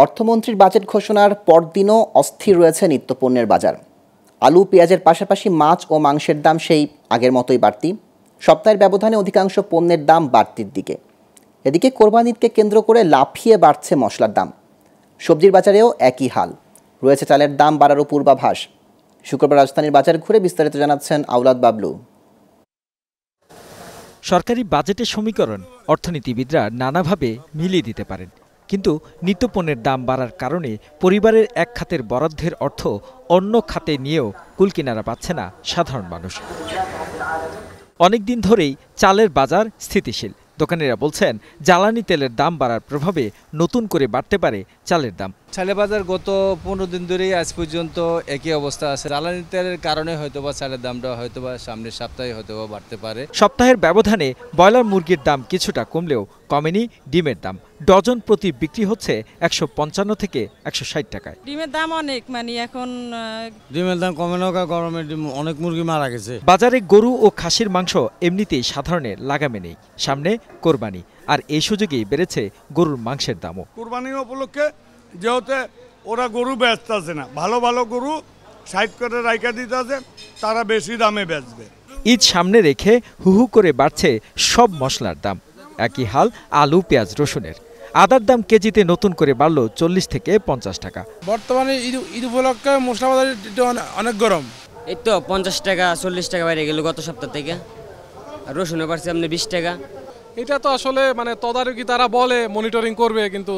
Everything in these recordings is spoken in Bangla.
অর্থমন্ত্রীর বাজেট ঘোষণার পরদিনও অস্থির রয়েছে নিত্যপণ্যের বাজার। আলু, পেঁয়াজের পাশাপাশি মাছ ও মাংসের দাম সেই আগের মতোই বাড়তি। সপ্তাহের ব্যবধানে অধিকাংশ পণ্যের দাম বাড়তির দিকে। এদিকে কোরবানি ঈদকে কেন্দ্র করে লাফিয়ে বাড়ছে মশলার দাম। সবজির বাজারেও একই হাল, রয়েছে চালের দাম বাড়ারও পূর্বাভাস। শুক্রবার রাজধানীর বাজার ঘুরে বিস্তারিত জানাচ্ছেন আওলাদ বাবলু। সরকারি বাজেটের সমীকরণ অর্থনীতিবিদরা নানাভাবে মিলিয়ে দিতে পারেন, কিন্তু নিত্যপণ্যের দাম বাড়ার কারণে পরিবারের এক খাতের বরাদ্দের অর্থ অন্য খাতে নিয়েও কুলকিনারা পাচ্ছে না সাধারণ মানুষ। অনেকদিন ধরেই চালের বাজার স্থিতিশীল। দোকানিরা বলছেন, জ্বালানি তেলের দাম বাড়ার প্রভাবে নতুন করে বাড়তে পারে চালের দাম। চালের বাজার গত 15 দিন ধরেই আজ পর্যন্ত একই অবস্থা আছে। জ্বালানি তেলের কারণে হয়তোবা চালের দামটা হয়তোবা সামনের সপ্তাহে হয়তোবা বাড়তে পারে। সপ্তাহের ব্যবধানে ব্রয়লার মুরগির দাম কিছুটা কমলেও কমেনি ডিমের দাম। ডজন প্রতি বিক্রি হচ্ছে 155 থেকে 160 টাকায়। ডিমের দাম অনেক, মানে এখন ডিমের দাম কমে না, গরমের ডিম অনেক মুরগি মারা গেছে। বাজারে গরু ও খাসির মাংস এমনিতেই সাধারণের লাগামে নেই, সামনে কোরবানি, আর এই সুযোগেই বেড়েছে গরুর মাংসের দামও। কোরবানির উপলক্ষে যেহেতু ওরা গরু বেচতেছে না, ভালো ভালো গরু সাইড করে রাইখা দিতেছে, তারা বেশি দামে বেচবে। ঈদ সামনে রেখে হুহু করে বাড়ছে সব মশলার দাম। একই হাল আলু, পেঁয়াজ, রসুনের। আদার দাম কেজিতে নতুন করে বাড়ল 40 থেকে 50 টাকা। বর্তমানে ঈদ উপলক্ষে মশলা বাজার অনেক গরম। এই তো 50 টাকা 40 টাকা বাইরে গেল গত সপ্তাহ থেকে। আর রসুনের পারছে আপনি 20 টাকা। এটা তো আসলে মানে তদারকি তারা বলে মনিটরিং করবে, কিন্তু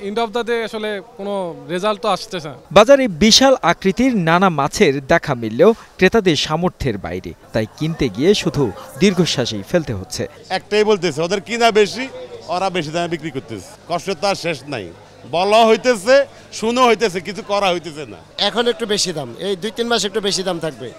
এন্ড অফ দ্য ডে আসলে কোনো রেজাল্ট তো আসতেছে না। বাজারে বিশাল আকৃতির নানা মাছের দেখা মিললেও ক্রেতাদের সামর্থ্যের বাইরে, তাই কিনতে গিয়ে শুধু দীর্ঘশ্বাসই ফেলতে হচ্ছে। একটাই বলতেছে, ওদের কিনা বেশি, ওরা বেশি দামে বিক্রি করতেছে। কষ্ট তো আর শেষ নাই, বলা হইতেছে, শুনো হইতেছে, কিছু করা হইতেছে না। এখন একটু বেশি দাম, এই 2-3 মাস একটু বেশি দাম থাকবে।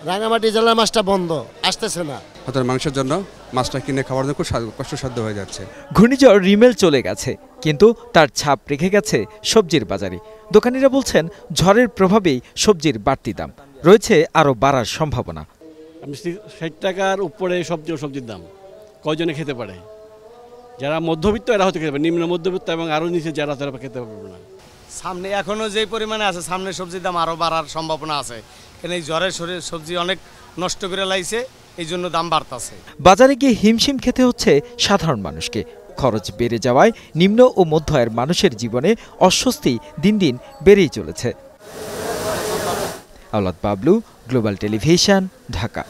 রাঙামাটি জেলার মাছটা বন্ধ, আসতেছে না। ওদের মাংসের জন্য মাছটা কিনে খাওয়ার জন্য খুব কষ্টসাধ্য হয়ে যাচ্ছে। ঘূর্ণিঝড় রিমেল চলে গেছে, কিন্তু তার ছাপ রেখে গেছে সবজির বাজারে। দোকানিরা বলছেন, ঝড়ের প্রভাবেই সবজির বাড়তি দাম রয়েছে, আরও বাড়ার সম্ভাবনা। 60 টাকার উপরে সবজির দাম কয়জনে খেতে পারে? যারা মধ্যবিত্ত এরা হয়তো খেতে পারে, নিম্ন মধ্যবিত্ত এবং আরও নিচে যারা তারা খেতে পারবে না। সামনে এখনো যে পরিমাণে আছে, সামনে সবজির দাম আরও বাড়ার সম্ভাবনা আছে। কারণ এই জ্বরের শরীর সবজি অনেক নষ্ট করে লাইছে, এই জন্য দাম বাড়তেছে। বাজারে গিয়ে হিমশিম খেতে হচ্ছে সাধারণ মানুষকে। খরচ বেড়ে যাওয়ায় নিম্ন ও মধ্য আয়ের মানুষের জীবনে অস্বস্তি দিন দিন বেড়েই চলেছে। আওলাদ বাবলু, গ্লোবাল টেলিভিশন, ঢাকা।